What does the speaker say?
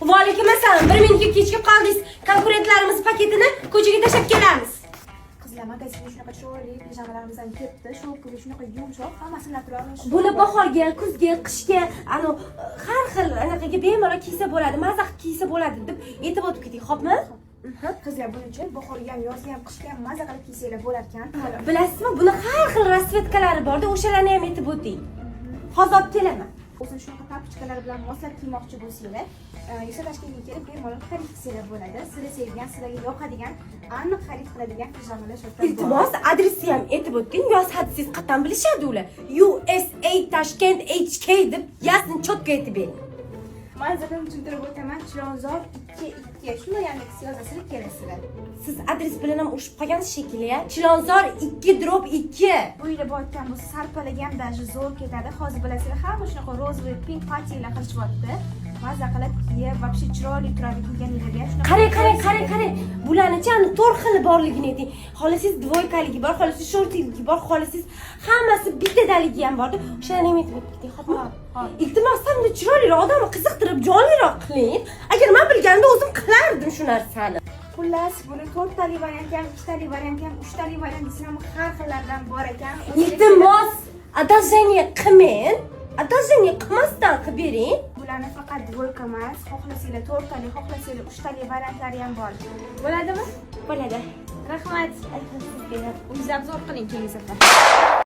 Voalaykum assalom. 1 minutga kechikib qoldingiz. Konkurentlarimiz paketini ko'chaga tashlab kelamiz. Qizlar, magazinga shunaqa chiroyli pijamalarimiz ketdi. Shopkaga shunaqa yumshoq, hammasini turamiz. Buni bahorga, kuzga, qishga, har xil anaqaga bemalol kiysa bo'ladi, maza qilib kiysa bo'ladi deb aytib o'tib keting, xo'pmi? Qizlar, buncha bahorga ham, yozga ham, qishga ham maza qilib kiysanglar bo'lar ekan. Bilasizmi, buni har xil rasvetkalari bor-da, o'shalarni ham aytib o'ting. Hozir olib kelaman. O'zini shunaqa tapichkalar bilan moslab kiymoqchi bo'lsanglar, Yusa tashkilga kelib bemalol xarid qilsanglar bo'ladi. Sizlar sevgan, sizlarga yoqadigan, aniq xarid qiladigan pijamalar shopda bor. Iltimos, adresni ham aytib o'ting. Yoz hadisiz qatdan bilishadi ular. USA Tashkent HK deb yasni cho'tga aytib bering. Manzilni tushuntirib o'taman. Chilonzor 2 shunday Yandex yozasizlar kelasizlar. Siz adres bilan ham urushib qolgansiz shekilli, ya. Chilonzor 2/2. Bu yil bo'tgan bu sarpalagan даже zo'r ketadi. Hozir bilasizlar, hamma shunaqa rozvoy pink patilar qilishyapti. Maza qilib kiyib, вообще chiroyli turadi kiyganingizga. Qarang. Bularni-chi ani 4 xili borligini ayting. Xolasiz dvoykaligi bor, xolasiz shortiligi bor, xolasiz hammasi bittadaligi ham bor-da. O'shalarni ham aytib keting, xo'pmi? Iltimos, hamda chiroyliroq odamni qiziqtirib, jonliroq qiling. Agar men bilganimda o'zim qilardim shu narsani. Xullas, buni 4 tali variant ham, 2 tali variant ham, 3 tali variant desam har xillardan bor ekan. Iltimos, adajeniya qilmang. Adajeniya qilmasdan qilib bering. Bularni faqat dvoyka emas, xohlasanglar 4 tali, xohlasanglar 3 tali variantlari ham bor. Bo'ladimi? Bo'ladi. Rahmat. Uyingizni obzor qiling keyingi safar.